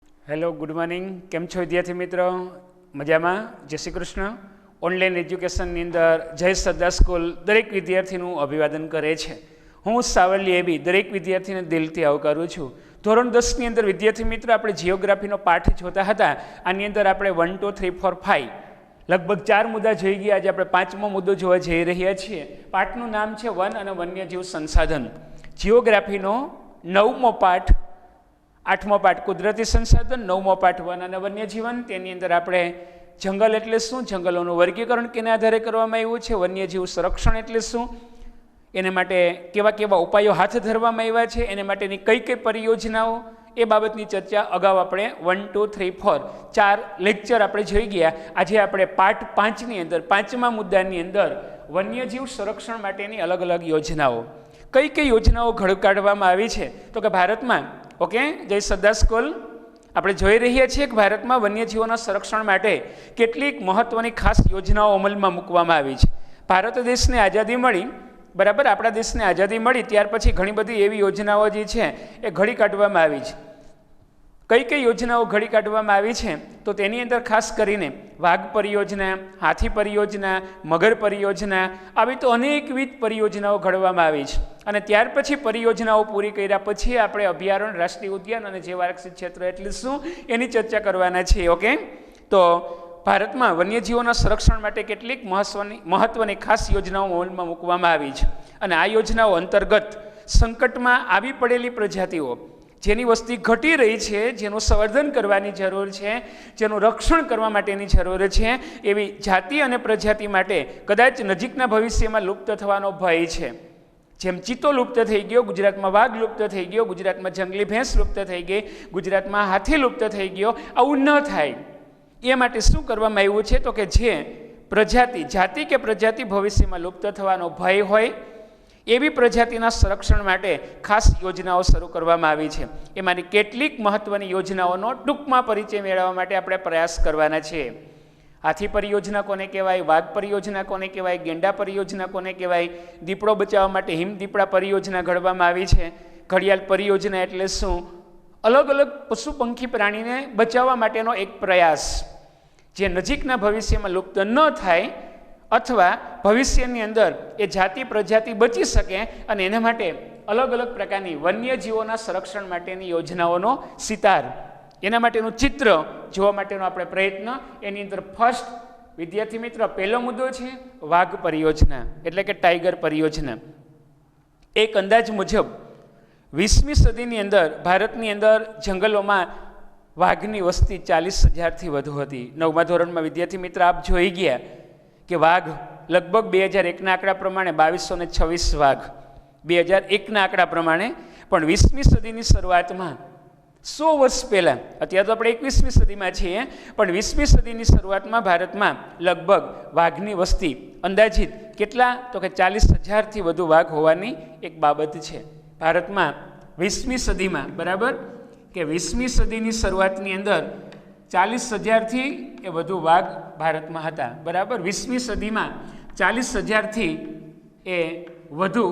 Hello, good morning. કેમ છો વિદ્યાર્થી મિત્રો? મજામાં? જય શ્રી કૃષ્ણ. ઓનલાઈન એજ્યુકેશનની અંદર જય સરદાર સ્કૂલ દરેક વિદ્યાર્થીનું અભિવાદન કરે છે. હું સાવલી એબી દરેક વિદ્યાર્થીને દિલથી આવકારું છું. ધોરણ 10ની અંદર વિદ્યાર્થી મિત્રો આપણે જિયોગ્રાફીનો પાઠ જોતા હતા. આની અંદર આપણે 1, 2, 3, 4, 5 લગભગ 4 મુદ્દા જોઈ ગયા. આજે આપણે 5મો મુદ્દો જોવા જઈ રહ્યા છીએ. પાઠનું નામ છે વન અને વન્યજીવ સંસાધન. જિયોગ્રાફીનો 9મો પાઠ, 8મો પાઠ કુદરતી સંસાધન, 9મો પાઠ વન અને વન્યજીવન. તેની અંદર આપણે જંગલ એટલે શું, જંગલોનું વર્ગીકરણ કેના આધારે કરવામાં આવ્યું છે, વન્યજીવ સંરક્ષણ એટલે શું, એને માટે કેવા કેવા ઉપાયો હાથ ધરવામાં આવ્યા છે, એને માટેની કઈ કઈ પરિયોજનાઓ, એ બાબતની ચર્ચા અગાઉ આપણે 1, 2, 3, 4 4 લેક્ચર આપણે જોઈ ગયા. આજે આપણે પાઠ 5ની અંદર 5મા મુદ્દાની અંદર વન્યજીવ સંરક્ષણ માટેની અલગ અલગ યોજનાઓ, કઈ કઈ યોજનાઓ ઘડી કાઢવામાં આવી છે. તો કે ભારતમાં જય સરદાર સ્કૂલ આપણે જોઈ રહ્યા છીએ કે ભારતમાં વન્યજીવોના સંરક્ષણ માટે કેટલીક મહત્વની ખાસ યોજનાઓ અમલમાં મૂકવામાં આવી છે. ભારત દેશને આઝાદી મળી, બરાબર, આપણા દેશને આઝાદી મળી ત્યાર પછી ઘણી બધી એવી યોજનાઓ જે છે એ ઘડી કાઢવામાં આવી છે. કઈ કઈ યોજનાઓ ઘડી કાઢવામાં આવી છે તો તેની અંદર ખાસ કરીને વાઘ પરિયોજના, હાથી પરિયોજના, મગર પરિયોજના, આવી તો અનેકવિધ પરિયોજનાઓ ઘડવામાં આવી છે. અને ત્યાર પછી પરિયોજનાઓ પૂરી કર્યા પછી આપણે અભયારણ્ય, રાષ્ટ્રીય ઉદ્યાન અને જીવ આરક્ષિત ક્ષેત્ર એટલે શું એની ચર્ચા કરવાના છીએ. તો ભારતમાં વન્યજીવોના સંરક્ષણ માટે કેટલીક મહત્વની ખાસ યોજનાઓ અમલમાં મૂકવામાં આવી છે. અને આ યોજનાઓ અંતર્ગત સંકટમાં આવી પડેલી પ્રજાતિઓ, જેની વસ્તી ઘટી રહી છે, જેનું સંવર્ધન કરવાની જરૂર છે, જેનું રક્ષણ કરવા માટેની જરૂર છે, એવી જાતિ અને પ્રજાતિ માટે કદાચ નજીકના ભવિષ્યમાં લુપ્ત થવાનો ભય છે. જેમ ચિત્તો લુપ્ત થઈ ગયો, ગુજરાતમાં વાઘ લુપ્ત થઈ ગયો, ગુજરાતમાં જંગલી ભેંસ લુપ્ત થઈ ગઈ, ગુજરાતમાં હાથી લુપ્ત થઈ ગયો, આવું ન થાય એ માટે શું કરવામાં આવ્યું છે તો કે જે પ્રજાતિ, જાતિ કે પ્રજાતિ ભવિષ્યમાં લુપ્ત થવાનો ભય હોય એવી પ્રજાતિના સંરક્ષણ માટે ખાસ યોજનાઓ શરૂ કરવામાં આવી છે. એમાંની કેટલીક મહત્વની યોજનાઓનો ટૂંકમાં પરિચય મેળવવા માટે આપણે પ્રયાસ કરવાના છીએ. હાથી પરિયોજના કોને કહેવાય, વાઘ પરિયોજના કોને કહેવાય, ગેંડા પરિયોજના કોને કહેવાય, દીપડો બચાવવા માટે હિમ દીપડા પરિયોજના ઘડવામાં આવી છે, ઘડિયાળ પરિયોજના એટલે શું, અલગ અલગ પશુ પંખી પ્રાણીને બચાવવા માટેનો એક પ્રયાસ જે નજીકના ભવિષ્યમાં લુપ્ત ન થાય અથવા ભવિષ્યની અંદર એ જાતિ પ્રજાતિ બચી શકે અને એના માટે અલગ અલગ પ્રકારની વન્યજીવોના સંરક્ષણ માટેની યોજનાઓનો સિતાર, એના માટેનું ચિત્ર જોવા માટેનો આપણે પ્રયત્ન. એની અંદર ફર્સ્ટ વિદ્યાર્થી મિત્ર પહેલો મુદ્દો છે વાઘ પરિયોજના એટલે કે ટાઈગર પરિયોજના. એક અંદાજ મુજબ 20મી સદીની અંદર ભારતની અંદર જંગલોમાં વાઘની વસ્તી 40,000થી વધુ હતી. 9મા ધોરણમાં વિદ્યાર્થી મિત્ર આપ જોઈ ગયા કે વાઘ લગભગ 2001ના આંકડા પ્રમાણે 2226 વાઘ 2001ના આંકડા પ્રમાણે. પણ 20મી સદીની શરૂઆતમાં 100 વર્ષ પહેલાં, અત્યારે તો આપણે 21મી સદીમાં છીએ, પણ 20મી સદીની શરૂઆતમાં ભારતમાં લગભગ વાઘની વસ્તી અંદાજિત કેટલા તો કે 40,000થી વધુ વાઘ હોવાની એક બાબત છે. ભારતમાં 20મી સદીમાં, બરાબર, કે 20મી સદીની શરૂઆતની અંદર 40,000થી એ વધુ વાઘ ભારતમાં હતા. બરાબર, 20મી સદીમાં 40,000થી એ વધુ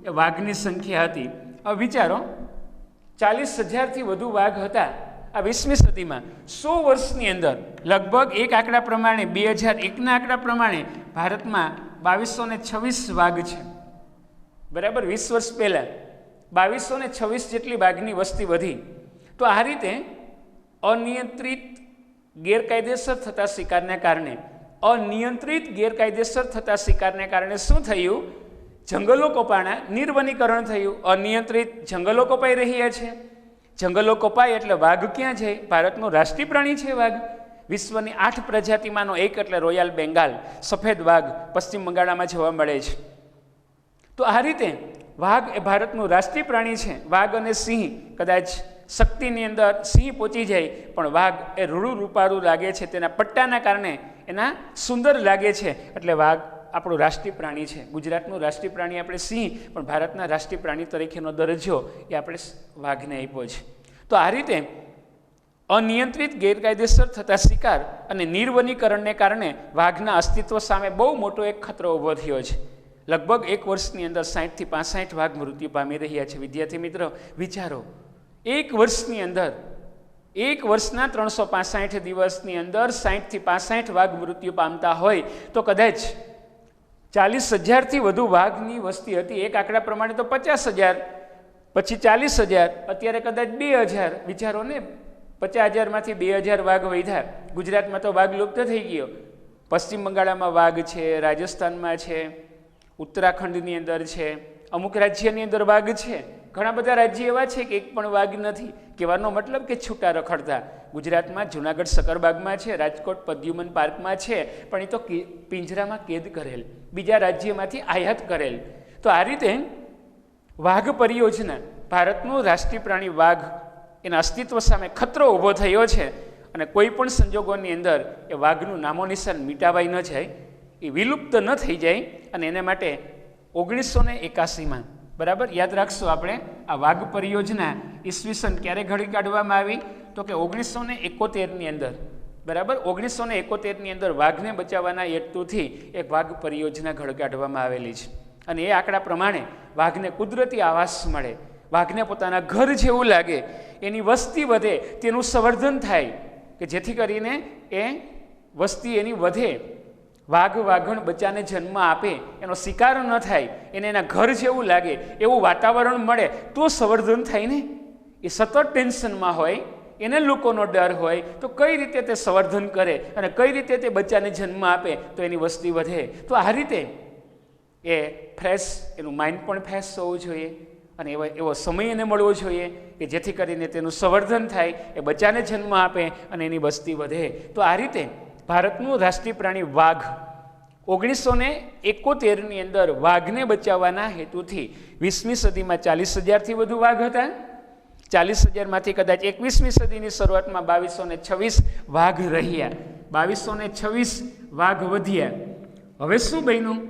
એ વાઘની સંખ્યા હતી. હવે વિચારો, 40,000થી વધુ વાઘ હતા આ 20મી સદીમાં. 100 વર્ષની અંદર લગભગ એક આંકડા પ્રમાણે 2001ના આંકડા પ્રમાણે ભારતમાં 2226 વાઘ છે. બરાબર, 20 વર્ષ પહેલાં 2226 જેટલી વાઘની વસ્તી વધી. તો આ રીતે અનિયંત્રિત ગેરકાયદેસર થતા શિકારને કારણે, અનિયંત્રિત ગેરકાયદેસર થતા શિકારને કારણે શું થયું, જંગલો કપાણા, નિર્વનીકરણ થયું, અનિયંત્રિત જંગલો કપાઈ રહ્યા છે. જંગલો કપાય એટલે વાઘ ક્યાં જાય? ભારતનું રાષ્ટ્રીય પ્રાણી છે વાઘ. વિશ્વની 8 પ્રજાતિમાંનો એક એટલે રોયલ બેંગાલ સફેદ વાઘ પશ્ચિમ બંગાળમાં જોવા મળે છે. તો આ રીતે વાઘ એ ભારતનું રાષ્ટ્રીય પ્રાણી છે. વાઘ અને સિંહ, કદાચ શક્તિની અંદર સિંહ પહોંચી જાય પણ વાઘ એ રૂડું રૂપારું લાગે છે, તેના પટ્ટાના કારણે એના સુંદર લાગે છે, એટલે વાઘ આપણું રાષ્ટ્રીય પ્રાણી છે. ગુજરાતનું રાષ્ટ્રીય પ્રાણી આપણે સિંહ, પણ ભારતના રાષ્ટ્રીય પ્રાણી તરીકેનો દરજ્જો એ આપણે વાઘને આપ્યો છે. તો આ રીતે અનિયંત્રિત ગેરકાયદેસર થતા શિકાર અને નિર્વનીકરણને કારણે વાઘના અસ્તિત્વ સામે બહુ મોટો એક ખતરો ઊભો થયો છે. લગભગ એક વર્ષની અંદર 60થી 65 વાઘ મૃત્યુ પામી રહ્યા છે. વિદ્યાર્થી મિત્રો વિચારો, એક વર્ષની અંદર એક વર્ષના 365 દિવસની અંદર 60 થી 65 વાઘ મૃત્યુ પામતા હોય તો કદાચ 40,000થી વધુ વાઘની વસ્તી હતી. એક આંકડા પ્રમાણે તો 50,000, પછી 40,000, અત્યારે કદાચ 2,000. વિચારો ને, 50,000માંથી 2,000 વાઘ વધ્યા. ગુજરાતમાં તો વાઘ લુપ્ત થઈ ગયો. પશ્ચિમ બંગાળમાં વાઘ છે, રાજસ્થાનમાં છે, ઉત્તરાખંડની અંદર છે, અમુક રાજ્યની અંદર વાઘ છે. ઘણા બધા રાજ્ય એવા છે કે એક પણ વાઘ નથી. કહેવાનો મતલબ કે છૂટા રખડતા. ગુજરાતમાં જુનાગઢ સકરબાગમાં છે, રાજકોટ પદ્યુમન પાર્કમાં છે, પણ એ તો પિંજરામાં કેદ કરેલ, બીજા રાજ્યમાંથી આયાત કરેલ. તો આ રીતે વાઘ પરિયોજના, ભારતનું રાષ્ટ્રીય પ્રાણી વાઘ, એના અસ્તિત્વ સામે ખતરો ઊભો થયો છે અને કોઈ પણ સંજોગોની અંદર એ વાઘનું નામો નિશાન મિટાવાઈ ન જાય, એ વિલુપ્ત ન થઈ જાય. અને એને માટે 1981માં, બરાબર યાદ રાખશો આપણે, આ વાઘ પરિયોજના ઈસવીસન ક્યારે ઘડી કાઢવામાં આવી તો કે 1971ની અંદર. બરાબર, 1971ની અંદર વાઘને બચાવવાના હેતુથી એક વાઘ પરિયોજના ઘડી કાઢવામાં આવેલી છે. અને એ આંકડા પ્રમાણે વાઘને કુદરતી આવાસ મળે, વાઘને પોતાના ઘર જેવું લાગે, એની વસ્તી વધે, તેનું સંવર્ધન થાય, કે જેથી કરીને એ વસ્તી એની વધે, વાઘ વાઘણ બચ્ચાને જન્મ આપે, એનો શિકાર ન થાય, એને એના ઘર જેવું લાગે, એવું વાતાવરણ મળે તો સંવર્ધન થાય ને. એ સતત ટેન્શનમાં હોય, એને લોકોનો ડર હોય, તો કઈ રીતે તે સંવર્ધન કરે અને કઈ રીતે તે બચ્ચાને જન્મ આપે તો એની વસ્તી વધે. તો આ રીતે એ ફ્રેશ, એનું માઇન્ડ પણ ફ્રેશ હોવું જોઈએ અને એવો સમય એને મળવો જોઈએ કે જેથી કરીને તેનું સંવર્ધન થાય, એ બચ્ચાને જન્મ આપે અને એની વસ્તી વધે. તો આ રીતે ભારતનું રાષ્ટ્રીય પ્રાણી વાઘ 1971ની અંદર વાઘને બચાવવાના હેતુથી 20મી સદીમાં 40,000થી વધુ વાઘ હતા. 40,000માંથી કદાચ 21મી સદીની શરૂઆતમાં 2226 વાઘ રહ્યા, 2226 વાઘ વધ્યા. હવે શું બન્યું?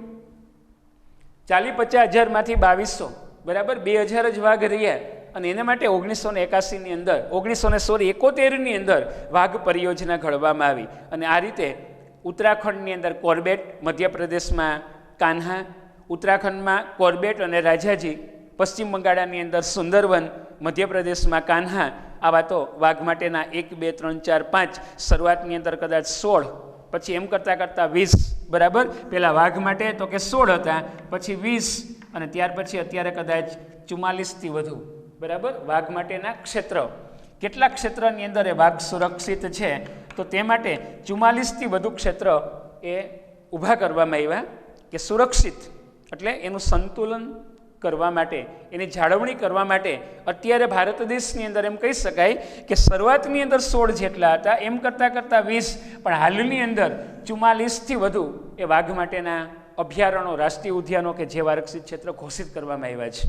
40-50,000માંથી 2200, બરાબર 2,000 જ વાઘ રહ્યા. અને એના માટે 1981ની અંદર 1971ની અંદર વાઘ પરિયોજના ઘડવામાં આવી. અને આ રીતે ઉત્તરાખંડની અંદર કોર્બેટ, મધ્યપ્રદેશમાં કાન્હા, ઉત્તરાખંડમાં કોર્બેટ અને રાજાજી, પશ્ચિમ બંગાળની અંદર સુંદરવન, મધ્યપ્રદેશમાં કાન્હા, આવા તો વાઘ માટેના 1, 2, 3, 4, 5, શરૂઆતની અંદર કદાચ 16, પછી એમ કરતાં કરતાં 20, બરાબર. પહેલાં વાઘ માટે તો કે 16 હતા, પછી 20, અને ત્યાર પછી અત્યારે કદાચ 44થી વધુ, બરાબર, વાઘ માટેના ક્ષેત્ર. કેટલા ક્ષેત્રની અંદર એ વાઘ સુરક્ષિત છે તો તે માટે 44થી વધુ ક્ષેત્ર એ ઊભા કરવામાં આવ્યા કે સુરક્ષિત, એટલે એનું સંતુલન કરવા માટે, એની જાળવણી કરવા માટે. અત્યારે ભારત દેશની અંદર એમ કહી શકાય કે શરૂઆતની અંદર 16 જેટલા હતા, એમ કરતાં કરતાં 20, પણ હાલની અંદર 44થી વધુ એ વાઘ માટેના અભયારણ્યો, રાષ્ટ્રીય ઉદ્યાનો કે જે આરક્ષિત ક્ષેત્ર ઘોષિત કરવામાં આવ્યા છે.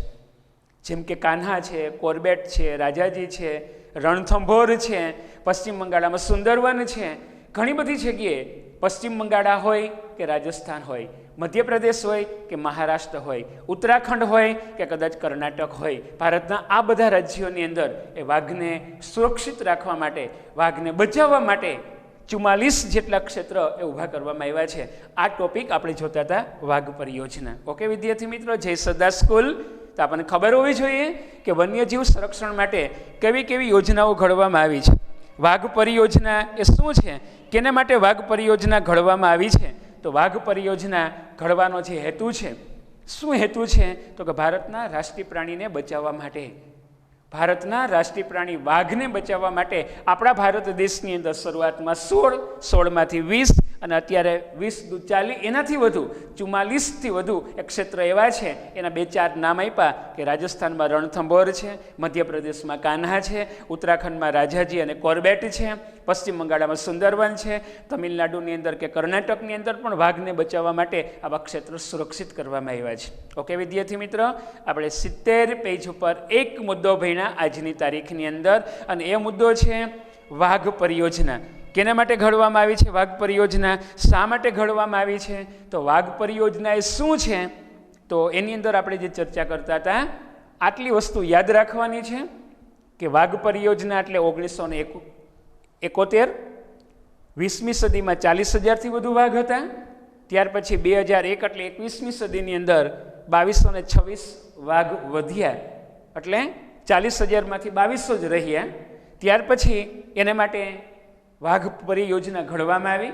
જેમ કે કાન્હા છે, કોર્બેટ છે, રાજાજી છે, રણથંભોર છે, પશ્ચિમ બંગાળમાં સુંદરવન છે. ઘણી બધી જગ્યાએ પશ્ચિમ બંગાળ હોય કે રાજસ્થાન હોય, મધ્યપ્રદેશ હોય કે મહારાષ્ટ્ર હોય, ઉત્તરાખંડ હોય કે કદાચ કર્ણાટક હોય, ભારતના આ બધા રાજ્યોની અંદર એ વાઘને સુરક્ષિત રાખવા માટે, વાઘને બચાવવા માટે 44 જેટલા ક્ષેત્ર એ ઊભા કરવામાં આવ્યા છે. આ ટોપિક આપણે જોતા હતા વાઘ પરિયોજના. ઓકે વિદ્યાર્થી મિત્રો, જય સરદાર સ્કૂલ. તો આપણને ખબર હોવી જોઈએ કે વન્યજીવ સંરક્ષણ માટે કેવી કેવી યોજનાઓ ઘડવામાં આવી છે. વાઘ પરિયોજના એ શું છે, કેને માટે વાઘ પરિયોજના ઘડવામાં આવી છે? તો વાઘ પરિયોજના ઘડવાનો જે હેતુ છે, શું હેતુ છે? તો કે ભારતના રાષ્ટ્રીય પ્રાણીને બચાવવા માટે, ભારતના રાષ્ટ્રીય પ્રાણી વાઘને બચાવવા માટે આપણા ભારત દેશની અંદર શરૂઆતમાં 16માંથી 20 અને અત્યારે 20 દુ 40, એનાથી વધુ 44થી વધુ એક ક્ષેત્ર એવા છે. એના 2-4 નામ આપ્યા કે રાજસ્થાનમાં રણથંભોર છે, મધ્યપ્રદેશમાં કાન્હા છે, ઉત્તરાખંડમાં રાજાજી અને કોર્બેટ છે, પશ્ચિમ બંગાળમાં સુંદરવન છે, તમિલનાડુની અંદર કે કર્ણાટકની અંદર પણ વાઘને બચાવવા માટે આવા ક્ષેત્રો સુરક્ષિત કરવામાં આવ્યા છે. ઓકે વિદ્યાર્થી મિત્રો, આપણે 70 પેજ ઉપર એક મુદ્દો ભણ્યા આજની તારીખની અંદર, અને એ મુદ્દો છે વાઘ પરિયોજના. કેના માટે ઘડવામાં આવી છે વાઘ પરિયોજના? શા માટે ઘડવામાં આવી છે? તો વાઘ પરિયોજના એ શું છે? તો એની અંદર આપણે જે ચર્ચા કરતા હતા, આટલી વસ્તુ યાદ રાખવાની છે કે વાઘ પરિયોજના એટલે 1971, 20મી સદીમાં 40,000થી વધુ વાઘ હતા. ત્યાર પછી 2001 એટલે 21મી સદીની અંદર 2226 વાઘ વધ્યા, એટલે 40,000માંથી 2200 જ રહ્યા. ત્યાર પછી એને માટે વાઘ પરિયોજના ઘડવામાં આવી.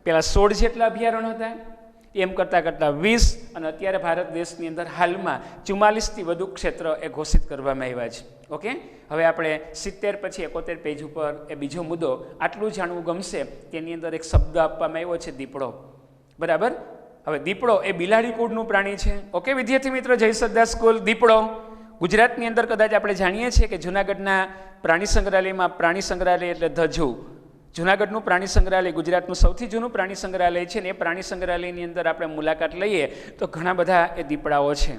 પહેલાં 16 જેટલા અભયારણ્ય હતા, એમ કરતાં કરતાં 20, અને અત્યારે ભારત દેશની અંદર હાલમાં 44થી વધુ ક્ષેત્ર એ ઘોષિત કરવામાં આવ્યા છે. ઓકે, હવે આપણે 70 પછી 71 પેજ ઉપર એ બીજો મુદ્દો આટલું જાણવું ગમશે. તેની અંદર એક શબ્દ આપવામાં આવ્યો છે, દીપડો. બરાબર, હવે દીપડો એ બિલાડી કુળનું પ્રાણી છે. ઓકે વિદ્યાર્થી મિત્રો, જય સદ્દાસ સ્કૂલ. દીપડો ગુજરાતની અંદર કદાચ આપણે જાણીએ છીએ કે જૂનાગઢના પ્રાણી સંગ્રહાલયમાં, પ્રાણી સંગ્રહાલય એટલે ધ ઝૂ, જૂનાગઢનું પ્રાણી સંગ્રહાલય ગુજરાતનું સૌથી જૂનું પ્રાણી સંગ્રહાલય છે ને એ પ્રાણી સંગ્રહાલયની અંદર આપણે મુલાકાત લઈએ તો ઘણા બધા એ દીપડાઓ છે.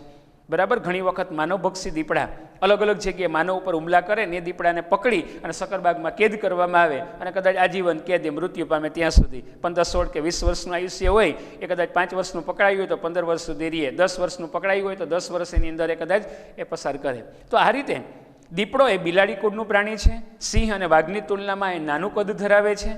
બરાબર, ઘણી વખત માનવભક્ષી દીપડા અલગ અલગ જગ્યાએ માનવ ઉપર હુમલા કરે ને એ દીપડાને પકડી અને સકરબાગમાં કેદ કરવામાં આવે અને કદાચ આજીવન કેદ, મૃત્યુ પામે ત્યાં સુધી. 15, 16 કે 20 વર્ષનું આયુષ્ય હોય એ કદાચ 5 વર્ષનું પકડાયું હોય તો 15 વર્ષ સુધી રહે, 10 વર્ષનું પકડાયું હોય તો 10 વર્ષની અંદર એ કદાચ એ પસાર કરે. તો આ રીતે દીપડો એ બિલાડી કુળનું પ્રાણી છે. સિંહ અને વાઘની તુલનામાં એ નાનું કદ ધરાવે છે.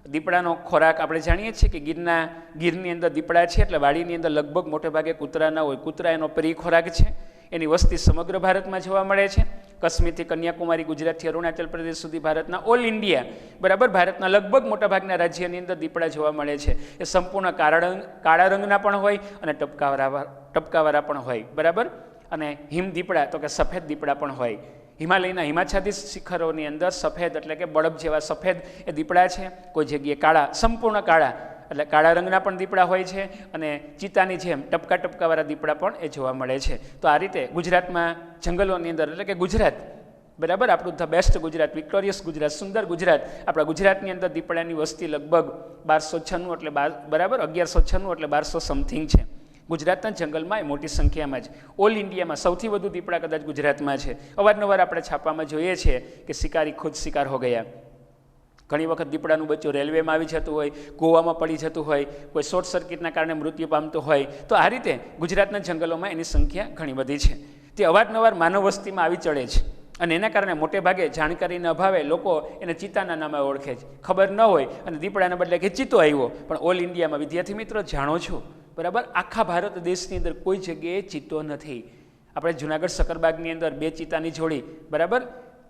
દીપડાનો ખોરાક આપણે જાણીએ છીએ કે ગીરની અંદર દીપડા છે એટલે વાડીની અંદર લગભગ મોટે ભાગે કૂતરા ના હોય. કૂતરા એનો પ્રિય ખોરાક છે. એની વસ્તી સમગ્ર ભારતમાં જોવા મળે છે. કાશ્મીરથી કન્યાકુમારી, ગુજરાતથી અરુણાચલ પ્રદેશ સુધી, ભારતના ઓલ ઇન્ડિયા, બરાબર, ભારતના લગભગ મોટાભાગના રાજ્યની અંદર દીપડા જોવા મળે છે. એ સંપૂર્ણ કાળા રંગના પણ હોય અને ટપકાવાળા પણ હોય. બરાબર, અને હિમ દીપડા તો કે સફેદ દીપડા પણ હોય. હિમાલયના હિમાચ્છાદિત શિખરોની અંદર સફેદ એટલે કે બળફ જેવા સફેદ એ દીપડા છે. કોઈ જગ્યાએ કાળા, સંપૂર્ણ કાળા એટલે કાળા રંગના પણ દીપડા હોય છે. અને ચિત્તાની જેમ ટપકાવાળા દીપડા પણ એ જોવા મળે છે. તો આ રીતે ગુજરાતમાં જંગલોની અંદર એટલે કે ગુજરાત, બરાબર, આપણું ધ બેસ્ટ ગુજરાત, વિક્ટોરિયસ ગુજરાત, સુંદર ગુજરાત, આપણા ગુજરાતની અંદર દીપડાની વસ્તી લગભગ 1296 એટલે બરાબર 1196 એટલે 1200 સમથિંગ છે. ગુજરાતના જંગલમાં એ મોટી સંખ્યામાં જ. ઓલ ઇન્ડિયામાં સૌથી વધુ દીપડા કદાચ ગુજરાતમાં છે. અવારનવાર આપણે છાપામાં જોઈએ છીએ કે શિકારી ખુદ શિકાર હો ગયા. ઘણી વખત દીપડાનું બચ્ચું રેલવેમાં આવી જતું હોય, ગોવામાં પડી જતું હોય, કોઈ શોર્ટ સર્કિટના કારણે મૃત્યુ પામતું હોય. તો આ રીતે ગુજરાતના જંગલોમાં એની સંખ્યા ઘણી બધી છે. તે અવારનવાર માનવ વસ્તીમાં આવી ચડે છે અને એના કારણે મોટે ભાગે જાણકારીના અભાવે લોકો એને ચિત્તાના નામે ઓળખે છે. ખબર ન હોય અને દીપડાના બદલે કે ચિત્તો આવ્યો. પણ ઓલ ઇન્ડિયામાં વિદ્યાર્થી મિત્રો જાણો છો, બરાબર, આખા ભારત દેશની અંદર કોઈ જગ્યાએ ચિત્તો નથી. આપણે જુનાગઢ સકરબાગની અંદર 2 ચિત્તાની જોડી, બરાબર,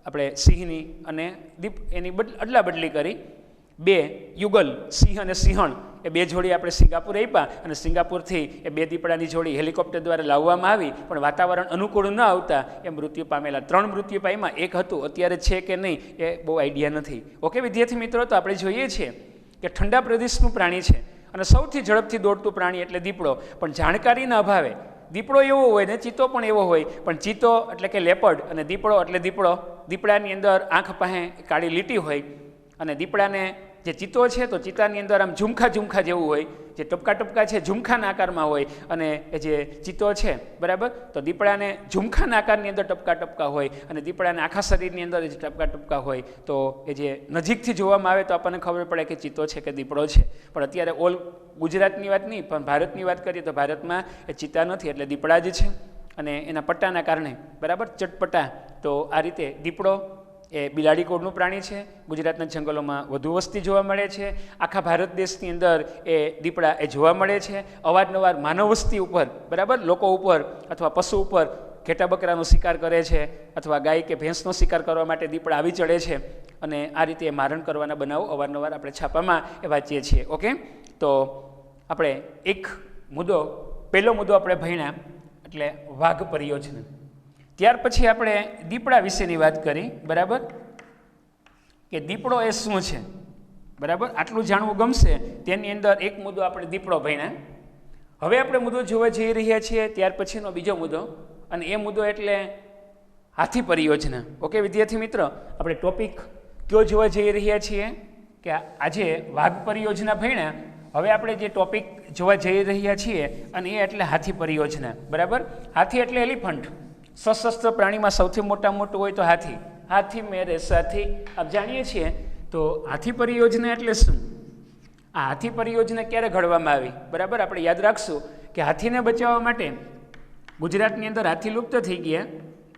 આપણે સિંહની અને એની અદલા બદલી કરી 2 યુગલ, સિંહ અને સિંહણ, એ 2 જોડી આપણે સિંગાપુર આપ્યા અને સિંગાપુરથી એ 2 દીપડાની જોડી હેલિકોપ્ટર દ્વારા લાવવામાં આવી. પણ વાતાવરણ અનુકૂળ ન આવતા એ મૃત્યુ પામેલા. 3 મૃત્યુ પામ્યા. એક હતું, અત્યારે છે કે નહીં એ બહુ આઈડિયા નથી. ઓકે વિદ્યાર્થી મિત્રો, તો આપણે જોઈએ છીએ કે ઠંડા પ્રદેશનું પ્રાણી છે અને સૌથી ઝડપથી દોડતું પ્રાણી એટલે દીપડો. પણ જાણકારીના અભાવે દીપડો એવો હોય ને ચિત્તો પણ એવો હોય. પણ ચિત્તો એટલે કે લેપર્ડ અને દીપડો એટલે દીપડો. દીપડાની અંદર આંખ પાસે કાળી લીટી હોય અને દીપડાને જે ચિત્તો છે તો ચિત્તાની અંદર આમ ઝુમખા જેવું હોય, જે ટપકા છે ઝુમખાના આકારમાં હોય. અને એ જે ચિત્તો છે, બરાબર, તો દીપડાને ઝુમખાના આકારની અંદર ટપકા હોય અને દીપડાને આખા શરીરની અંદર જે ટપકા હોય. તો એ જે નજીકથી જોવામાં આવે તો આપણને ખબર પડે કે ચિત્તો છે કે દીપડો છે. પણ અત્યારે ઓલ ગુજરાતની વાત નહીં પણ ભારતની વાત કરીએ તો ભારતમાં એ ચિત્તા નથી એટલે દીપડા જ છે. અને એના પટ્ટાના કારણે, બરાબર, ચટપટા. તો આ રીતે દીપડો એ બિલાડી કુળનું પ્રાણી છે. ગુજરાતના જંગલોમાં વધુ વસ્તી જોવા મળે છે. આખા ભારત દેશની અંદર એ દીપડા એ જોવા મળે છે. અવારનવાર માનવ વસ્તી ઉપર, બરાબર, લોકો ઉપર અથવા પશુ ઉપર ઘેટા બકરાનો શિકાર કરે છે અથવા ગાય કે ભેંસનો શિકાર કરવા માટે દીપડા આવી ચડે છે. અને આ રીતે મારણ કરવાના બનાવો અવારનવાર આપણે છાપામાં એ વાંચીએ છીએ. ઓકે, તો આપણે એક મુદ્દો, પહેલો મુદ્દો આપણે ભણ્યા એટલે વાઘ પરિયોજના. ત્યાર પછી આપણે દીપડા વિશેની વાત કરી, બરાબર, કે દીપડો એ શું છે, બરાબર, આટલું જાણવું ગમશે. તેની અંદર એક મુદ્દો આપણે દીપડો ભણ્યા. હવે આપણે મુદ્દો જોવા જઈ રહ્યા છીએ ત્યાર પછીનો બીજો મુદ્દો, અને એ મુદ્દો એટલે હાથી પરિયોજના. ઓકે વિદ્યાર્થી મિત્રો, આપણે ટોપિક કયો જોવા જઈ રહ્યા છીએ કે આજે વાઘ પરિયોજના ભણ્યા. હવે આપણે જે ટોપિક જોવા જઈ રહ્યા છીએ અને એ એટલે હાથી પરિયોજના. બરાબર, હાથી એટલે એલિફન્ટ. સશસ્ત્ર પ્રાણીમાં સૌથી મોટું હોય તો હાથી. હાથી મેરે સાથી, આપ જાણીએ છીએ. તો હાથી પરિયોજના એટલે શું? આ હાથી પરિયોજના ક્યારે ઘડવામાં આવી? બરાબર, આપણે યાદ રાખશું કે હાથીને બચાવવા માટે ગુજરાતની અંદર હાથી લુપ્ત થઈ ગયા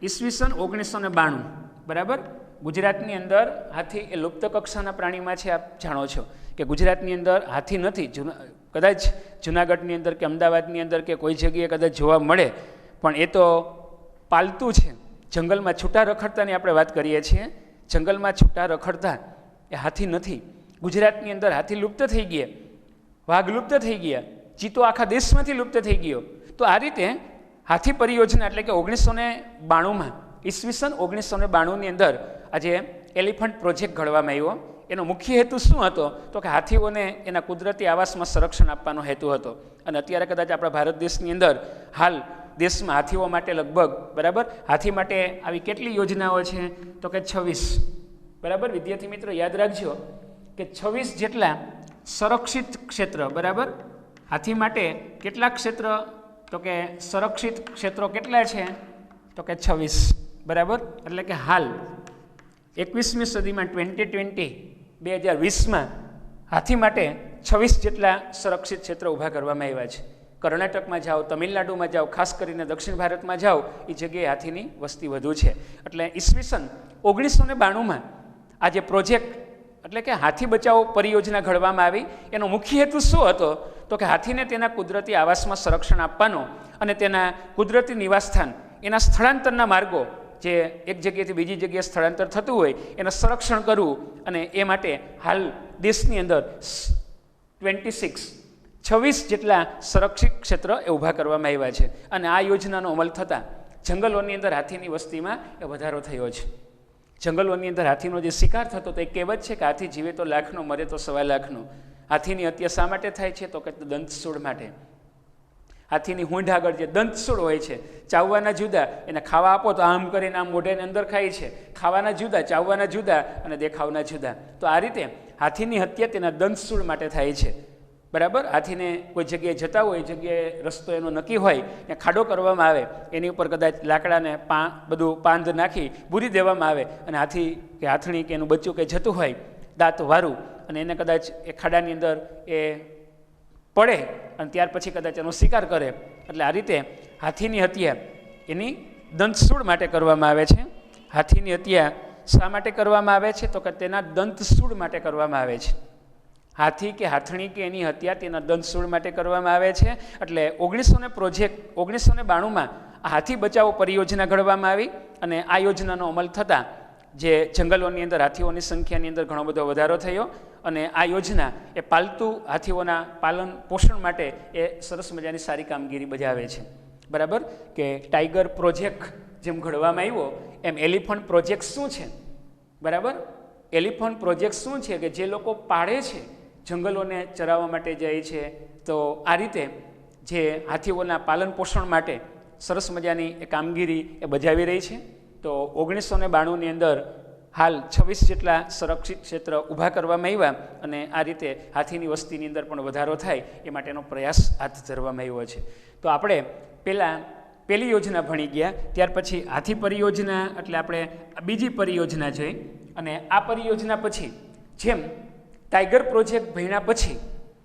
ઈસવીસન 1992. બરાબર, ગુજરાતની અંદર હાથી એ લુપ્ત કક્ષાના પ્રાણીમાં છે. આપ જાણો છો કે ગુજરાતની અંદર હાથી નથી. કદાચ જુનાગઢની અંદર કે અમદાવાદની અંદર કે કોઈ જગ્યાએ કદાચ જોવા મળે, પણ એ તો પાલતું છે, જંગલમાં છૂટા રખડતાની આપણે વાત કરીએ છીએ. જંગલમાં છૂટા રખડતા એ હાથી નથી. ગુજરાતની અંદર હાથી લુપ્ત થઈ ગયા, વાઘ લુપ્ત થઈ ગયા, ચિત્તો આખા દેશમાંથી લુપ્ત થઈ ગયો. તો આ રીતે હાથી પરિયોજના એટલે કે 1992માં ઈસવીસન 1992ની અંદર આજે એલિફન્ટ પ્રોજેક્ટ ઘડવામાં આવ્યો. એનો મુખ્ય હેતુ શું હતો? તો કે હાથીઓને એના કુદરતી આવાસમાં સંરક્ષણ આપવાનો હેતુ હતો. અને અત્યારે કદાચ આપણા ભારત દેશની અંદર હાલ દેશમાં હાથીઓ માટે લગભગ બરાબર હાથી માટે આવી કેટલી યોજનાઓ છે? તો કે 26. બરાબર વિદ્યાર્થી મિત્રો યાદ રાખજો કે 26 જેટલા સંરક્ષિત ક્ષેત્ર. બરાબર હાથી માટે કેટલા ક્ષેત્ર? તો કે સંરક્ષિત ક્ષેત્રો કેટલા છે? તો કે 26. બરાબર એટલે કે હાલ 21મી સદીમાં 2020માં હાથી માટે 26 જેટલા સંરક્ષિત ક્ષેત્રો ઊભા કરવામાં આવ્યા છે. કર્ણાટકમાં જાઓ, તમિલનાડુમાં જાઓ, ખાસ કરીને દક્ષિણ ભારતમાં જાઓ, એ જગ્યાએ હાથીની વસ્તી વધુ છે. એટલે ઈસવીસન 1992માં આ જે પ્રોજેક્ટ એટલે કે હાથી બચાવો પરિયોજના ઘડવામાં આવી. એનો મુખ્ય હેતુ શું હતો? તો કે હાથીને તેના કુદરતી આવાસમાં સંરક્ષણ આપવાનો અને તેના કુદરતી નિવાસસ્થાન એના સ્થળાંતરના માર્ગો જે એક જગ્યાએથી બીજી જગ્યાએ સ્થળાંતર થતું હોય એનું સંરક્ષણ કરવું. અને એ માટે હાલ દેશની અંદર 26 જેટલા સંરક્ષિત ક્ષેત્ર એ ઊભા કરવામાં આવ્યા છે. અને આ યોજનાનો અમલ થતાં જંગલોની અંદર હાથીની વસ્તીમાં એ વધારો થયો છે. જંગલોની અંદર હાથીનો જે શિકાર થતો તો એ કહેવત છે કે હાથી જીવે તો લાખનો, મરે તો 1.25 લાખનો. હાથીની હત્યા શા માટે થાય છે? તો કે દંતસૂળ માટે. હાથીની હૂંઢ આગળ જે દંતસૂળ હોય છે, ચાવવાના જુદા, એને ખાવા આપો તો આમ કરીને આમ મોઢેની અંદર ખાય છે. ખાવાના જુદા, ચાવવાના જુદા અને દેખાવના જુદા. તો આ રીતે હાથીની હત્યા તેના દંતસૂળ માટે થાય છે. બરાબર હાથીને કોઈ જગ્યાએ જતા હોય, જગ્યાએ રસ્તો એનો નક્કી હોય, ત્યાં ખાડો કરવામાં આવે, એની ઉપર કદાચ લાકડાને બધું પાંદ નાખી બૂરી દેવામાં આવે અને હાથી કે હાથણી કે એનું બચ્ચું કંઈ જતું હોય દાંત વારું અને એને કદાચ એ ખાડાની અંદર એ પડે અને ત્યાર પછી કદાચ એનો શિકાર કરે. એટલે આ રીતે હાથીની હત્યા એની દંતસૂળ માટે કરવામાં આવે છે. હાથીની હત્યા શા માટે કરવામાં આવે છે? તો કે તેના દંતસૂળ માટે કરવામાં આવે છે. હાથી કે હાથણી કે એની હત્યા તેના દંતસૂળ માટે કરવામાં આવે છે. એટલે 1992માં આ હાથી બચાવો પરિયોજના ઘડવામાં આવી અને આ યોજનાનો અમલ થતાં જે જંગલોની અંદર હાથીઓની સંખ્યાની અંદર ઘણો બધો વધારો થયો. અને આ યોજના એ પાલતુ હાથીઓના પાલન પોષણ માટે એ સરસ મજાની સારી કામગીરી બજાવે છે. બરાબર કે ટાઈગર પ્રોજેક્ટ જેમ ઘડવામાં આવ્યો એમ એલિફન્ટ પ્રોજેક્ટ શું છે? બરાબર એલિફન્ટ પ્રોજેક્ટ શું છે? કે જે લોકો પાળે છે, જંગલોને ચરાવવા માટે જાય છે, તો આ રીતે જે હાથીઓના પાલન પોષણ માટે સરસ મજાની એ કામગીરી એ બજાવી રહી છે. તો 1992ની અંદર હાલ 26 જેટલા સંરક્ષિત ક્ષેત્ર ઊભા કરવામાં આવ્યા અને આ રીતે હાથીની વસ્તીની અંદર પણ વધારો થાય એ માટેનો પ્રયાસ હાથ ધરવામાં આવ્યો છે. તો આપણે પહેલી યોજના ભણી ગયા, ત્યાર પછી હાથી પરિયોજના એટલે આપણે બીજી પરિયોજના જોઈ. અને આ પરિયોજના પછી જેમ ટાઈગર પ્રોજેક્ટ ભણ્યા પછી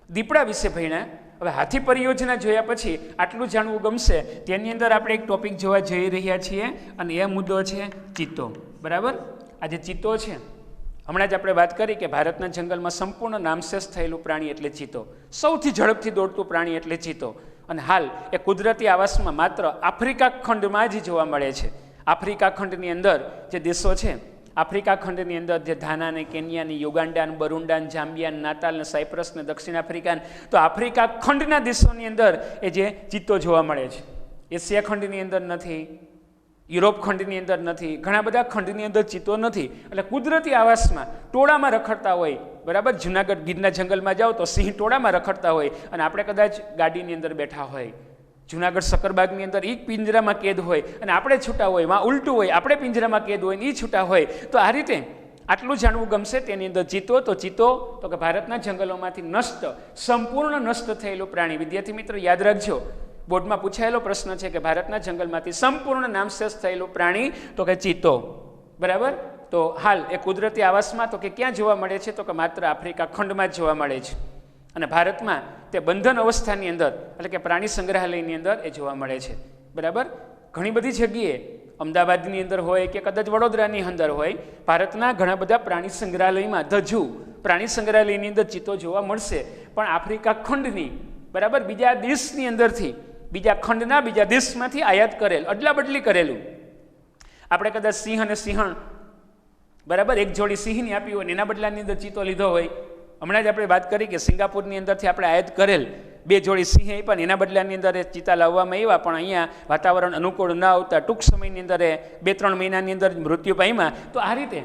દીપડા વિશે ભણ્યા, હવે હાથી પરિયોજના જોયા પછી આટલું જાણવું ગમશે. તેની અંદર આપણે એક ટોપિક જોવા જઈ રહ્યા છીએ અને એ મુદ્દો છે ચિત્તો. બરાબર આ જે ચિત્તો છે, હમણાં જ આપણે વાત કરી કે ભારતના જંગલમાં સંપૂર્ણ નામશેષ થયેલું પ્રાણી એટલે ચિત્તો. સૌથી ઝડપથી દોડતું પ્રાણી એટલે ચિત્તો. અને હાલ એ કુદરતી આવાસમાં માત્ર આફ્રિકા ખંડમાં જ જોવા મળે છે. આફ્રિકા ખંડની અંદર જે દેશો છે, આફ્રિકા ખંડની અંદર જે ઘાના ને કેન્યા ને યુગાન્ડા ને બરુંડા ને જામ્બિયા ને નાતાલ ને સાયપ્રસ ને દક્ષિણ આફ્રિકા, તો આફ્રિકા ખંડના દેશોની અંદર એ જે ચિત્તો જોવા મળે છે. એશિયા ખંડની અંદર નથી, યુરોપ ખંડની અંદર નથી, ઘણા બધા ખંડની અંદર ચિત્તો નથી. એટલે કુદરતી આવાસમાં ટોળામાં રખડતા હોય. બરાબર જુનાગઢ ગીરના જંગલમાં જાઓ તો સિંહ ટોળામાં રખડતા હોય અને આપણે કદાચ ગાડીની અંદર બેઠા હોય. જુનાગઢ સકરબાગની અંદર એક પિંજરામાં કેદ હોય અને આપણે છૂટા હોય, માં ઉલટું હોય, આપણે પિંજરામાં કેદ હોય ને એ છૂટા હોય. તો આ રીતે આટલું જાણવું ગમશે. તેની અંદર ચિત્તો તો કે ભારતના જંગલોમાંથી સંપૂર્ણ નષ્ટ થયેલું પ્રાણી. વિદ્યાર્થી મિત્રો યાદ રાખજો, બોર્ડમાં પૂછાયેલો પ્રશ્ન છે કે ભારતના જંગલમાંથી સંપૂર્ણ નામશેષ થયેલું પ્રાણી તો કે ચિત્તો. બરાબર તો હાલ એ કુદરતી આવાસમાં તો કે ક્યાં જોવા મળે છે? તો કે માત્ર આફ્રિકા ખંડમાં જ જોવા મળે છે. અને ભારતમાં તે બંધન અવસ્થાની અંદર એટલે કે પ્રાણી સંગ્રહાલયની અંદર એ જોવા મળે છે. બરાબર ઘણી બધી જગ્યાએ અમદાવાદની અંદર હોય કે કદાચ વડોદરાની અંદર હોય, ભારતના ઘણા બધા પ્રાણી સંગ્રહાલયમાં ધજુ પ્રાણી સંગ્રહાલયની અંદર ચિત્તો જોવા મળશે. પણ આફ્રિકા ખંડની બરાબર બીજા દેશની અંદરથી, બીજા ખંડના બીજા દેશમાંથી આયાત કરેલ, અદલા બદલી કરેલું. આપણે કદાચ સિંહ અને સિંહણ બરાબર, એક જોડી સિંહની આપી હોય ને એના બદલાની અંદર ચિત્તો લીધો હોય. હમણાં જ આપણે વાત કરી કે સિંગાપુરની અંદરથી આપણે આયાત કરેલ 2 જોડી સિંહ આપ્યા ને એના બદલાની અંદર એ ચિત્તા લાવવામાં આવ્યા, પણ અહીંયા વાતાવરણ અનુકૂળ ન આવતા ટૂંક સમયની અંદર 2-3 મહિનાની અંદર મૃત્યુ પામ્યા. તો આ રીતે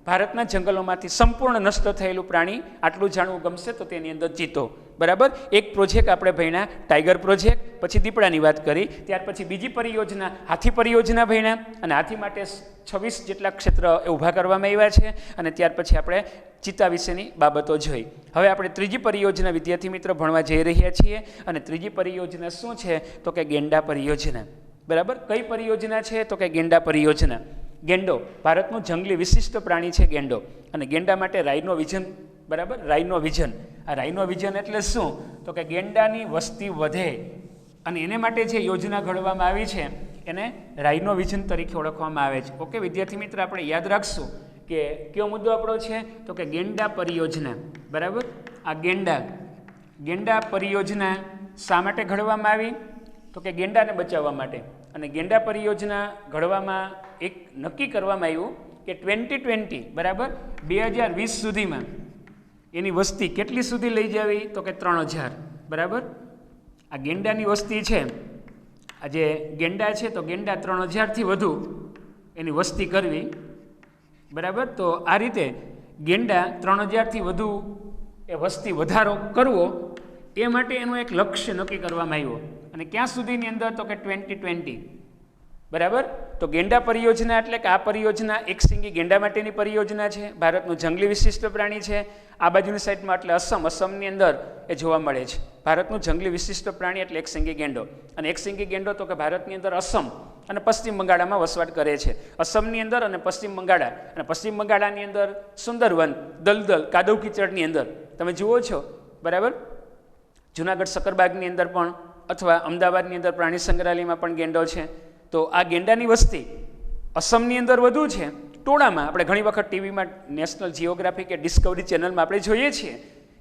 ભારતના જંગલોમાંથી સંપૂર્ણ નષ્ટ થયેલું પ્રાણી આટલું જાણવું ગમશે તો તેની અંદર ચિત્તો. બરાબર, એક પ્રોજેક્ટ આપણે ભણ્યા ટાઈગર પ્રોજેક્ટ, પછી દીપડાની વાત કરી, ત્યાર પછી બીજી પરિયોજના હાથી પરિયોજના ભણ્યા, અને હાથી માટે 26 જેટલા ક્ષેત્ર ઊભા કરવામાં આવ્યા છે, અને ત્યાર પછી આપણે ચિત્તા વિશેની બાબતો જોઈ. હવે આપણે ત્રીજી પરિયોજના વિદ્યાર્થી મિત્રો ભણવા જઈ રહ્યા છીએ, અને ત્રીજી પરિયોજના શું છે તો કે ગેંડા પરિયોજના. બરાબર, કઈ પરિયોજના છે તો કે ગેંડા પરિયોજના. ગેંડો ભારતનું જંગલી વિશિષ્ટ પ્રાણી છે ગેંડો, અને ગેંડા માટે રાઇનો વિઝન. બરાબર, રાઇનો વિઝન. આ રાઇનો વિઝન એટલે શું તો કે ગેંડાની વસ્તી વધે અને એને માટે જે યોજના ઘડવામાં આવી છે એને રાઇનો વિઝન તરીકે ઓળખવામાં આવે છે. ઓકે વિદ્યાર્થી મિત્ર, આપણે યાદ રાખશું કે કયો મુદ્દો આપણો છે તો કે ગેંડા પરિયોજના. બરાબર, આ ગેંડા પરિયોજના શા માટે ઘડવામાં આવી તો કે ગેંડાને બચાવવા માટે. અને ગેંડા પરિયોજના ઘડવામાં એક નક્કી કરવામાં આવ્યું કે 2020 બરાબર 2020 સુધીમાં એની વસ્તી કેટલી સુધી લઈ જવી તો કે 3000. બરાબર, આ ગેંડાની વસ્તી છે, આ જે ગેંડા છે તો ગેંડા 3000થી વધુ એની વસ્તી કરવી. બરાબર, તો આ રીતે ગેંડા 3000થી વધુ એ વસ્તી વધારો કરવો એ માટે એનું એક લક્ષ્ય નક્કી કરવામાં આવ્યું. અને ક્યાં સુધીની અંદર તો કે 2020. બરાબર, તો ગેંડા પરિયોજના એટલે કે આ પરિયોજના એક સિંગી ગેંડા માટેની પરિયોજના છે. ભારતનું જંગલી વિશિષ્ટ પ્રાણી છે. આ બાજુની સાઈડમાં એટલે અસમની અંદર એ જોવા મળે છે. ભારતનું જંગલી વિશિષ્ટ પ્રાણી એટલે એક સિંગી ગેંડો. અને એક સિંગી ગેંડો તો કે ભારતની અંદર અસમ અને પશ્ચિમ બંગાળમાં વસવાટ કરે છે. અસમની અંદર અને પશ્ચિમ બંગાળ, અને પશ્ચિમ બંગાળની અંદર સુંદરવન, દલદલ, કાદવ કીચડની અંદર તમે જુઓ છો. બરાબર, જુનાગઢ સક્કરબાગની અંદર પણ અથવા અમદાવાદની અંદર પ્રાણી સંગ્રહાલયમાં પણ ગેંડો છે. તો આ ગેંડાની વસ્તી અસમની અંદર વધુ છે. ટોળામાં આપણે ઘણી વખત ટીવીમાં નેશનલ જિયોગ્રાફી કે ડિસ્કવરી ચેનલમાં આપણે જોઈએ છીએ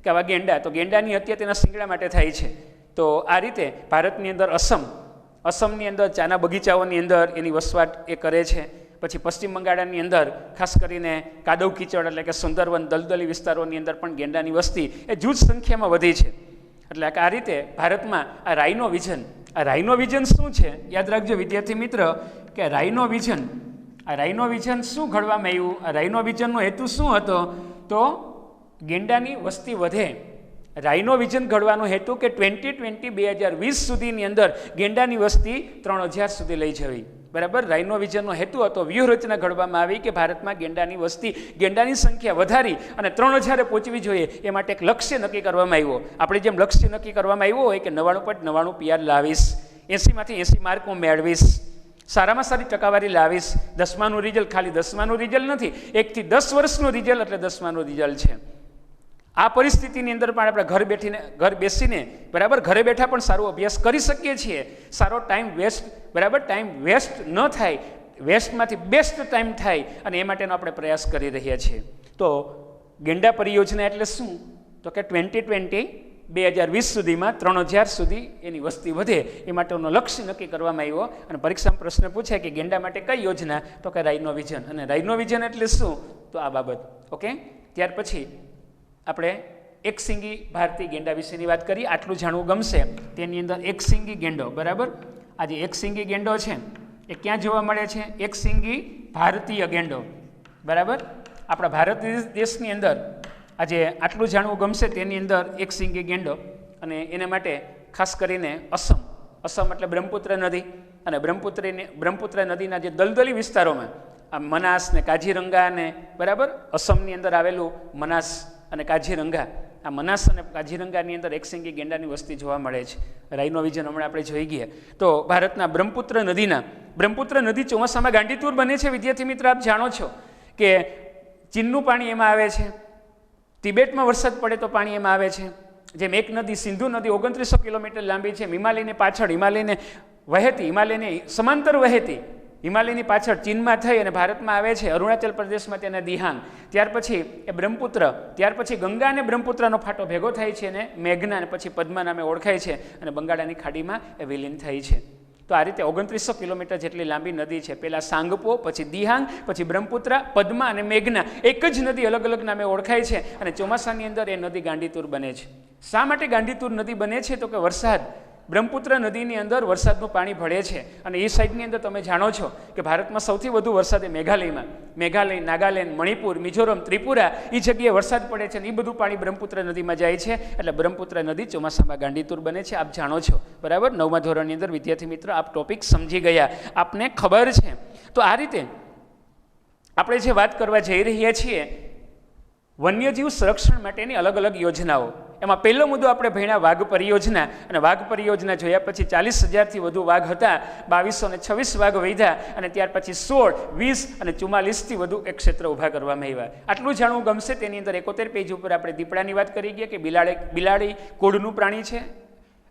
કે આવા ગેંડા, તો ગેંડાની હત્યા તેના શિંગડા માટે થાય છે. તો આ રીતે ભારતની અંદર અસમની અંદર ચાના બગીચાઓની અંદર એની વસવાટ એ કરે છે. પછી પશ્ચિમ બંગાળની અંદર ખાસ કરીને કાદવ કીચડ એટલે કે સુંદરવન, દલદલી વિસ્તારોની અંદર પણ ગેંડાની વસ્તી એ જૂજ સંખ્યામાં વધી છે. એટલે આ રીતે ભારતમાં આ રાઇનો વિઝન શું છે યાદ રાખજો વિદ્યાર્થી મિત્ર કે રાઇનો વિઝન શું ઘડવામાં આવ્યું. આ રાઇનો વિઝનનો હેતુ શું હતો તો ગેંડાની વસ્તી વધે. રાઇનો વિઝન ઘડવાનો હેતુ કે 2020 સુધીની અંદર ગેંડાની વસ્તી 3000 સુધી લઈ જવી. બરાબર, રાઇનો વિઝનનો હેતુ હતો, વ્યૂહરચના ઘડવામાં આવી કે ભારતમાં ગેંડાની સંખ્યા વધારી અને 3000 પહોંચવી જોઈએ. એ માટે એક લક્ષ્ય નક્કી કરવામાં આવ્યો. આપણે જેમ લક્ષ્ય નક્કી કરવામાં આવ્યો હોય કે 99.99 PR લાવીશ, 80માંથી 80 માર્ક હું મેળવીશ, સારામાં સારી ટકાવારી લાવીશ. 10માનું રિઝલ્ટ ખાલી 10માનું રિઝલ્ટ નથી, 1 થી 10 વર્ષનું રિઝલ્ટ એટલે 10માનું રિઝલ્ટ છે. આ પરિસ્થિતિની અંદર પણ આપણે ઘર બેસીને બરાબર ઘરે બેઠા પણ સારો અભ્યાસ કરી શકીએ છીએ. સારો ટાઈમ વેસ્ટ ન થાય, વેસ્ટમાંથી બેસ્ટ ટાઈમ થાય, અને એ માટેનો આપણે પ્રયાસ કરી રહ્યા છીએ. તો ગેંડા પરિયોજના એટલે શું તો કે 2020 સુધીમાં 3000 સુધી એની વસ્તી વધે એ માટેનો લક્ષ્ય નક્કી કરવામાં આવ્યો. અને પરીક્ષામાં પ્રશ્ન પૂછાય કે ગેંડા માટે કઈ યોજના તો કે રાઇનો વિઝન. અને રાઇનો વિઝન એટલે શું તો આ બાબત. ઓકે, ત્યાર પછી આપણે એક સિંગી ભારતીય ગેંડા વિશેની વાત કરી. આટલું જાણવું ગમશે. તેની અંદર એક સિંગી ગેંડો. બરાબર, આ જે એક સિંગી ગેંડો છે એ ક્યાં જોવા મળે છે? એક સિંગી ભારતીય ગેંડો. બરાબર, આપણા ભારત દેશની અંદર આજે આટલું જાણવું ગમશે. તેની અંદર એક સિંગી ગેંડો, અને એના માટે ખાસ કરીને અસમ એટલે બ્રહ્મપુત્ર નદી, અને બ્રહ્મપુત્ર નદીના જે દલદલી વિસ્તારોમાં આ મનાસ ને કાજીરંગા ને બરાબર અસમની અંદર આવેલું મનાસ અને કાજીરંગા, આ મનાસ અને કાજીરંગાની અંદર એક સિંગી ગેંડાની વસ્તી જોવા મળે છે. રાઇનો વિઝન હમણાં આપણે જોઈ ગયા. તો ભારતના બ્રહ્મપુત્ર નદી ચોમાસામાં ગાંડીતુર બને છે. વિદ્યાર્થી મિત્ર, આપ જાણો છો કે ચીનનું પાણી એમાં આવે છે, તિબેટમાં વરસાદ પડે તો પાણી એમાં આવે છે. જેમ એક નદી સિંધુ નદી 2900 કિલોમીટર લાંબી છે, હિમાલયને સમાંતર વહેતી, હિમાલયની પાછળ ચીનમાં થઈ અને ભારતમાં આવે છે. અરુણાચલ પ્રદેશમાં તેના દિહાંગ, ત્યાર પછી એ બ્રહ્મપુત્ર, ત્યાર પછી ગંગા અને બ્રહ્મપુત્રનો ફાટો ભેગો થાય છે અને મેઘના અને પછી પદ્મા નામે ઓળખાય છે, અને બંગાળાની ખાડીમાં એ વિલીન થાય છે. તો આ રીતે 2900 કિલોમીટર જેટલી લાંબી નદી છે. પહેલાં સાંગપો, પછી દિહાંગ, પછી બ્રહ્મપુત્રા, પદ્મા અને મેઘના, એક જ નદી અલગ અલગ નામે ઓળખાય છે. અને ચોમાસાની અંદર એ નદી ગાંડીતુર બને છે. શા માટે ગાંડીતુર નદી બને છે? તો કે વરસાદ, બ્રહ્મપુત્ર નદીની અંદર વરસાદનું પાણી ભળે છે. અને એ સાઈડની અંદર તમે જાણો છો કે ભારતમાં સૌથી વધુ વરસાદ એ મેઘાલયમાં, મેઘાલય, નાગાલેન્ડ, મણિપુર, મિઝોરમ, ત્રિપુરા, એ જગ્યાએ વરસાદ પડે છે. અને એ બધું પાણી બ્રહ્મપુત્ર નદીમાં જાય છે. એટલે બ્રહ્મપુત્ર નદી ચોમાસામાં ગાંડીતુર બને છે. આપ જાણો છો, બરાબર. 9મા ધોરણની અંદર વિદ્યાર્થી મિત્રો આપ ટોપિક સમજી ગયા, આપને ખબર છે. તો આ રીતે આપણે જે વાત કરવા જઈ રહ્યા છીએ વન્યજીવ સંરક્ષણ માટેની અલગ અલગ યોજનાઓ, એમાં પહેલો મુદ્દો આપણે ભણ્યા વાઘ પરિયોજના. અને વાઘ પરિયોજના જોયા પછી 40,000થી વધુ વાઘ હતા, 2226 વાઘ વધ્યા. અને ત્યાર પછી 16, 20 અને 44થી વધુ એક ક્ષેત્ર ઊભા કરવામાં આવ્યા. આટલું જાણવું ગમશે. તેની અંદર 71 પેજ ઉપર આપણે દીપડાની વાત કરી ગયા કે બિલાડી કુળનું પ્રાણી છે,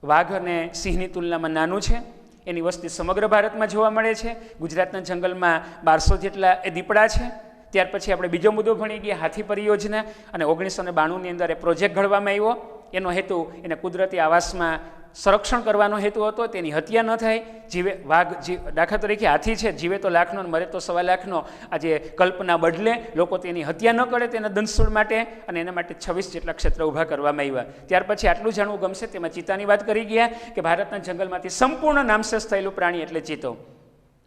વાઘ અને સિંહની તુલનામાં નાનું છે. એની વસ્તી સમગ્ર ભારતમાં જોવા મળે છે. ગુજરાતના જંગલમાં 1200 જેટલા એ દીપડા છે. ત્યાર પછી આપણે બીજો મુદ્દો ભણી ગયા હાથી પરિયોજના. અને 1992ની અંદર એ પ્રોજેક્ટ ઘડવામાં આવ્યો. એનો હેતુ એને કુદરતી આવાસમાં સંરક્ષણ કરવાનો હેતુ હતો, તેની હત્યા ન થાય. જીવે વાઘ, દાખલા તરીકે હાથી છે, જીવે તો લાખનો મરે તો 1.25 લાખનો. આજે કલ્પના બદલે લોકો તેની હત્યા ન કરે તેના દંશોડ માટે, અને એના માટે 26 જેટલા ક્ષેત્ર ઊભા કરવામાં આવ્યા. ત્યાર પછી આટલું જાણવું ગમશે, તેમાં ચિત્તાની વાત કરી ગયા કે ભારતના જંગલમાંથી સંપૂર્ણ નામશેષ થયેલું પ્રાણી એટલે ચિત્તો.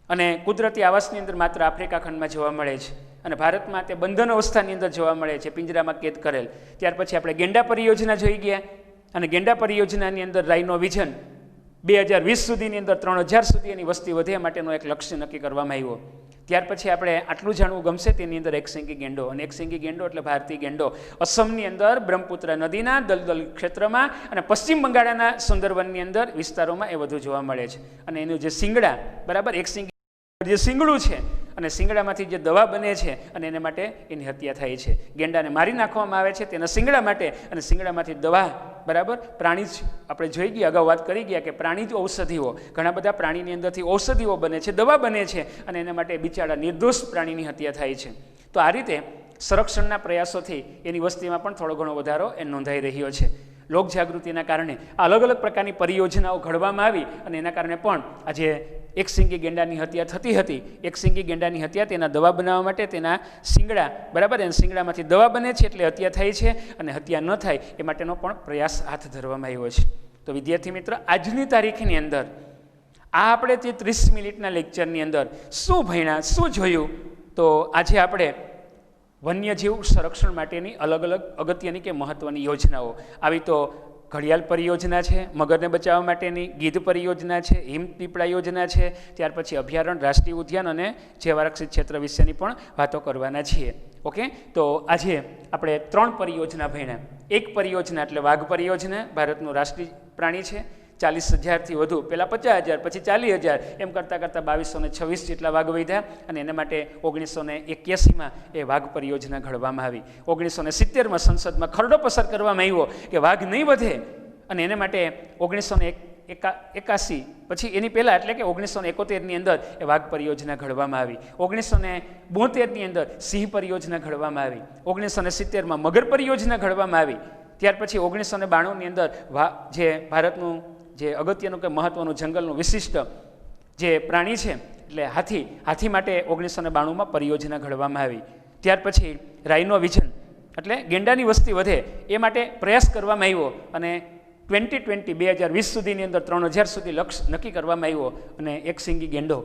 અને કુદરતી આવાસની અંદર માત્ર આફ્રિકા ખંડમાં જોવા મળે છે. અને ભારતમાં તે બંધન અવસ્થાની અંદર જોવા મળે છે, પિંજરામાં કેદ કરેલ. ત્યાર પછી આપણે ગેંડા પરિયોજના જોઈ ગયા. અને ગેંડા પરિયોજનાની અંદર રાઇનો વિઝન 2020 સુધીની અંદર 3000 સુધી એની વસ્તી વધે માટેનો એક લક્ષ્ય નક્કી કરવામાં આવ્યો. ત્યાર પછી આપણે આટલું જાણવું ગમશે, તેની અંદર એકસિંગી ગેંડો. અને એકસિંગી ગેંડો એટલે ભારતીય ગેંડો અસમની અંદર બ્રહ્મપુત્ર નદીના દલદલ ક્ષેત્રમાં અને પશ્ચિમ બંગાળના સુંદરવનની અંદર વિસ્તારોમાં એ વધુ જોવા મળે છે. અને એનું જે શિંગડા, બરાબર, એકસિંગી જે શિંગડું છે અને શિંગડામાંથી જે દવા બને છે અને એને માટે એની હત્યા થાય છે. ગેંડાને મારી નાખવામાં આવે છે તેના શિંગડા માટે, અને શિંગડામાંથી દવા, બરાબર. પ્રાણી જ આપણે જોઈ ગયા, અગાઉ વાત કરી ગયા કે પ્રાણી જ ઔષધિઓ, ઘણા બધા પ્રાણીની અંદરથી ઔષધિઓ બને છે, દવા બને છે, અને એના માટે બિચારા નિર્દોષ પ્રાણીની હત્યા થાય છે. તો આ રીતે સંરક્ષણના પ્રયાસોથી એની વસ્તીમાં પણ થોડો ઘણો વધારો એ નોંધાઈ રહ્યો છે. લોકજાગૃતિના કારણે આ અલગ અલગ પ્રકારની પરિયોજનાઓ ઘડવામાં આવી, અને એના કારણે પણ આજે એકસિંગી ગેંડાની હત્યા થતી હતી. એકસિંગી ગેંડાની હત્યા તેના દવા બનાવવા માટે, તેના શિંગડા, બરાબર, એના શિંગડામાંથી દવા બને છે એટલે હત્યા થાય છે, અને હત્યા ન થાય એ માટેનો પણ પ્રયાસ હાથ ધરવામાં આવ્યો છે. તો વિદ્યાર્થી મિત્ર, આજની તારીખની અંદર આ આપણે તે 30 મિનિટના લેક્ચરની અંદર શું ભણ્યા, શું જોયું, તો આજે આપણે વન્યજીવ સંરક્ષણ માટેની અલગ અલગ અગત્યની કે મહત્ત્વની યોજનાઓ, આવી તો ઘડિયાળ પરિયોજના છે મગરને બચાવવા માટેની, ગીધ પરિયોજના છે, હિમ પીપળા યોજના છે, ત્યાર પછી અભયારણ્ય, રાષ્ટ્રીય ઉદ્યાન અને જૈવારક્ષિત ક્ષેત્ર વિશેની પણ વાતો કરવાના છીએ. ઓકે, તો આજે આપણે 3 પરિયોજના ભણ્યા. એક પરિયોજના એટલે વાઘ પરિયોજના, ભારતનું રાષ્ટ્રીય પ્રાણી છે. 40,000થી વધુ, પહેલાં 50,000, પછી 40,000, એમ કરતાં કરતાં 2226 જેટલા વાઘ વધ્યા. અને એના માટે 1981માં એ વાઘ પરિયોજના ઘડવામાં આવી. 1970માં સંસદમાં ખરડો પસાર કરવામાં આવ્યો કે વાઘ નહીં વધે, અને એને માટે 1981 પછી એની પહેલાં એટલે કે 1971ની અંદર એ વાઘ પરિયોજના ઘડવામાં આવી. 1972ની અંદર સિંહ પરિયોજના ઘડવામાં આવી. 1970માં મગર પરિયોજના ઘડવામાં આવી. ત્યાર પછી 1992ની અંદર જે ભારતનું જે અગત્યનું કે મહત્ત્વનું જંગલનું વિશિષ્ટ જે પ્રાણી છે એટલે હાથી માટે 1992માં પરિયોજના ઘડવામાં આવી. ત્યાર પછી રાઇનો વિઝન એટલે ગેંડાની વસ્તી વધે એ માટે પ્રયાસ કરવામાં આવ્યો, અને 2020 સુધીની અંદર 3000 સુધી લક્ષ્ય નક્કી કરવામાં આવ્યો. અને એકસિંગી ગેંડો,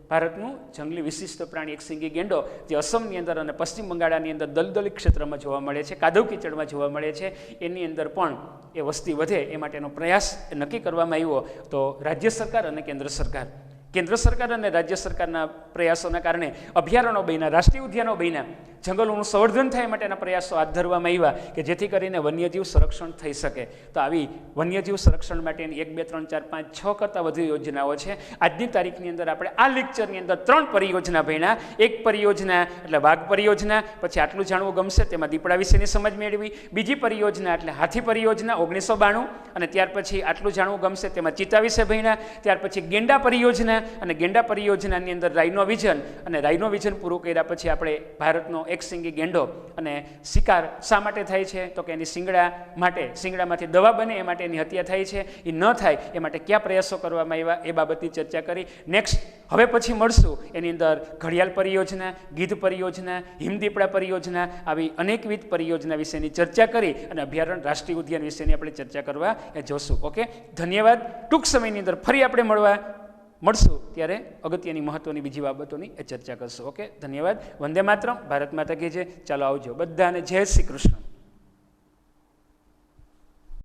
ભારતનું જંગલી વિશિષ્ટ પ્રાણી એકસિંગી ગેંડો, જે અસમની અંદર અને પશ્ચિમ બંગાળની અંદર દલદલી ક્ષેત્રમાં જોવા મળે છે, કાદવ કીચડમાં જોવા મળે છે, એની અંદર પણ એ વસ્તી વધે એ માટેનો પ્રયાસ નક્કી કરવામાં આવ્યો. તો રાજ્ય સરકાર અને કેન્દ્ર સરકાર અને રાજ્ય સરકારના પ્રયાસોના કારણે અભયારણ્યો બન્યા, રાષ્ટ્રીય ઉદ્યાનો બન્યા, જંગલોનું સંવર્ધન થાય માટેના પ્રયાસો હાથ ધરવામાં આવ્યા કે જેથી કરીને વન્યજીવ સંરક્ષણ થઈ શકે. તો આવી વન્યજીવ સંરક્ષણ માટેની 1, 2, 3, 4, 5, 6 કરતાં વધુ યોજનાઓ છે. આજની તારીખની અંદર આપણે આ લેક્ચરની અંદર 3 પરિયોજના ભણ્યા. એક પરિયોજના એટલે વાઘ પરિયોજના, પછી આટલું જાણવું ગમશે તેમાં દીપડા વિશેની સમજ મેળવી. બીજી પરિયોજના એટલે હાથી પરિયોજના 1992, અને ત્યાર પછી આટલું જાણવું ગમશે તેમાં ચિત્તા વિશે ભણ્યા. ત્યાર પછી ગેંડા પરિયોજના, અને ગેંડા પરિયોજનાની અંદર રાઇનો વિઝન, અને રાઇનો વિઝન પૂરું કર્યા પછી આપણે ભારતનો એક સિંગી ગેંડો અને શિકાર શા માટે થાય છે તો કે એની શિંગડા માટે, શિંગડામાંથી દવા બને એ માટે એની હત્યા થાય છે, એ ન થાય એ માટે કયા પ્રયાસો કરવામાં આવ્યા એ બાબતની ચર્ચા કરી. નેક્સ્ટ હવે પછી મળશું એની અંદર ઘડિયાળ પરિયોજના, ગીધ પરિયોજના, હિમદીપડા પરિયોજના, આવી અનેકવિધ પરિયોજના વિશેની ચર્ચા કરી અને અભયારણ્ય રાષ્ટ્રીય ઉદ્યાન વિશેની આપણે ચર્ચા કરવા એ જોશું. ઓકે, ધન્યવાદ. ટૂંક સમયની અંદર ફરી આપણે મળશું ત્યારે અગત્યની મહત્વની બીજી બાબતોની એ ચર્ચા કરશું. ઓકે, ધન્યવાદ. વંદે માતરમ. ભારત માતા કી જય. ચાલો આવજો બધાને. જય શ્રી કૃષ્ણ.